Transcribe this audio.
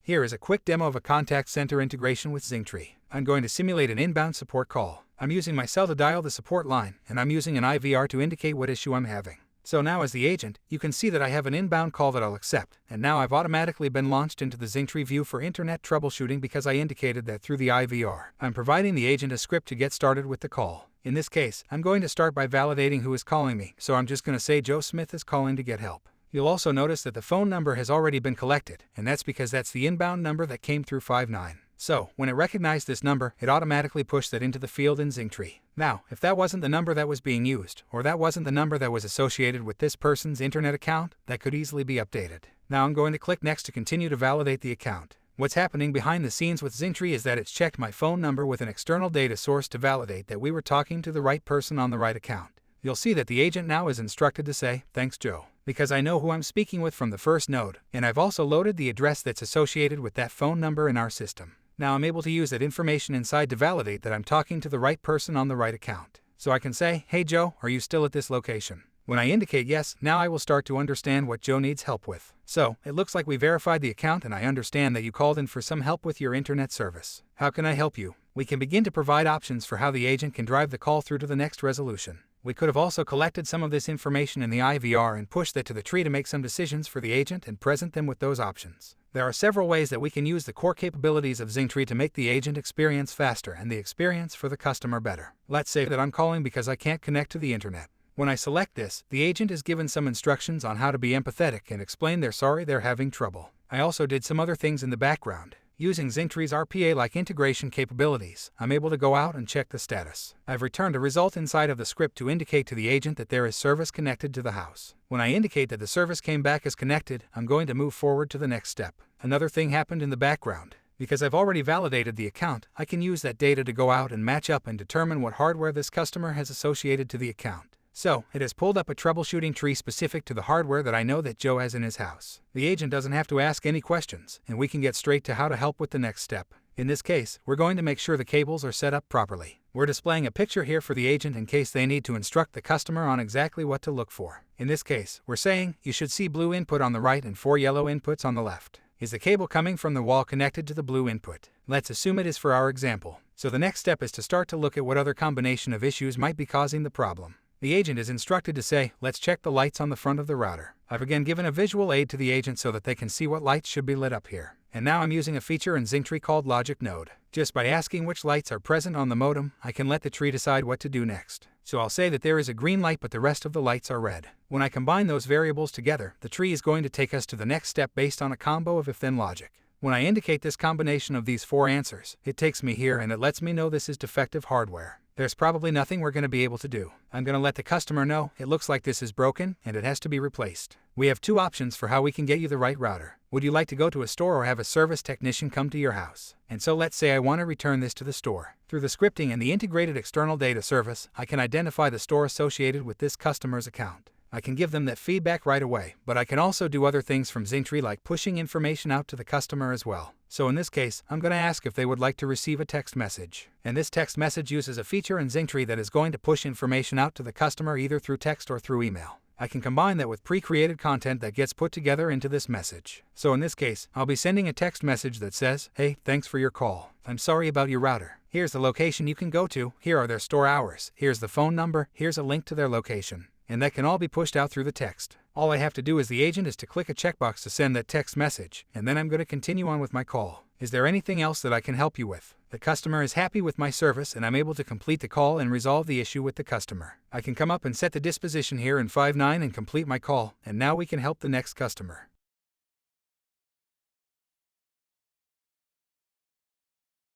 Here is a quick demo of a contact center integration with Zingtree. I'm going to simulate an inbound support call. I'm using my cell to dial the support line, and I'm using an IVR to indicate what issue I'm having. So now as the agent, you can see that I have an inbound call that I'll accept, and now I've automatically been launched into the Zingtree view for internet troubleshooting because I indicated that through the IVR. I'm providing the agent a script to get started with the call. In this case, I'm going to start by validating who is calling me, so I'm just going to say Joe Smith is calling to get help. You'll also notice that the phone number has already been collected, and that's because that's the inbound number that came through Five9. So, when it recognized this number, it automatically pushed that into the field in Zingtree. Now, if that wasn't the number that was being used, or that wasn't the number that was associated with this person's internet account, that could easily be updated. Now I'm going to click Next to continue to validate the account. What's happening behind the scenes with Zingtree is that it's checked my phone number with an external data source to validate that we were talking to the right person on the right account. You'll see that the agent now is instructed to say, "Thanks, Joe," because I know who I'm speaking with from the first node, and I've also loaded the address that's associated with that phone number in our system. Now I'm able to use that information inside to validate that I'm talking to the right person on the right account. So I can say, "Hey Joe, are you still at this location?" When I indicate yes, now I will start to understand what Joe needs help with. So, it looks like we verified the account and I understand that you called in for some help with your internet service. How can I help you? We can begin to provide options for how the agent can drive the call through to the next resolution. We could have also collected some of this information in the IVR and pushed that to the tree to make some decisions for the agent and present them with those options. There are several ways that we can use the core capabilities of Zingtree to make the agent experience faster and the experience for the customer better. Let's say that I'm calling because I can't connect to the internet. When I select this, the agent is given some instructions on how to be empathetic and explain they're sorry they're having trouble. I also did some other things in the background. Using Zingtree's RPA-like integration capabilities, I'm able to go out and check the status. I've returned a result inside of the script to indicate to the agent that there is service connected to the house. When I indicate that the service came back as connected, I'm going to move forward to the next step. Another thing happened in the background. Because I've already validated the account, I can use that data to go out and match up and determine what hardware this customer has associated to the account. So, it has pulled up a troubleshooting tree specific to the hardware that I know that Joe has in his house. The agent doesn't have to ask any questions, and we can get straight to how to help with the next step. In this case, we're going to make sure the cables are set up properly. We're displaying a picture here for the agent in case they need to instruct the customer on exactly what to look for. In this case, we're saying, you should see blue input on the right and 4 yellow inputs on the left. Is the cable coming from the wall connected to the blue input? Let's assume it is for our example. So the next step is to start to look at what other combination of issues might be causing the problem. The agent is instructed to say, let's check the lights on the front of the router. I've again given a visual aid to the agent so that they can see what lights should be lit up here. And now I'm using a feature in Zingtree called Logic Node. Just by asking which lights are present on the modem, I can let the tree decide what to do next. So I'll say that there is a green light but the rest of the lights are red. When I combine those variables together, the tree is going to take us to the next step based on a combo of if-then logic. When I indicate this combination of these 4 answers, it takes me here and it lets me know this is defective hardware. There's probably nothing we're going to be able to do. I'm going to let the customer know it looks like this is broken and it has to be replaced. We have 2 options for how we can get you the right router. Would you like to go to a store or have a service technician come to your house? And so let's say I want to return this to the store. Through the scripting and the integrated external data service, I can identify the store associated with this customer's account. I can give them that feedback right away, but I can also do other things from Zingtree like pushing information out to the customer as well. So in this case, I'm going to ask if they would like to receive a text message. And this text message uses a feature in Zingtree that is going to push information out to the customer either through text or through email. I can combine that with pre-created content that gets put together into this message. So in this case, I'll be sending a text message that says, "Hey, thanks for your call. I'm sorry about your router. Here's the location you can go to, here are their store hours, here's the phone number, here's a link to their location." And that can all be pushed out through the text. All I have to do as the agent is to click a checkbox to send that text message, and then I'm going to continue on with my call. Is there anything else that I can help you with? The customer is happy with my service and I'm able to complete the call and resolve the issue with the customer. I can come up and set the disposition here in Five9 and complete my call, and now we can help the next customer.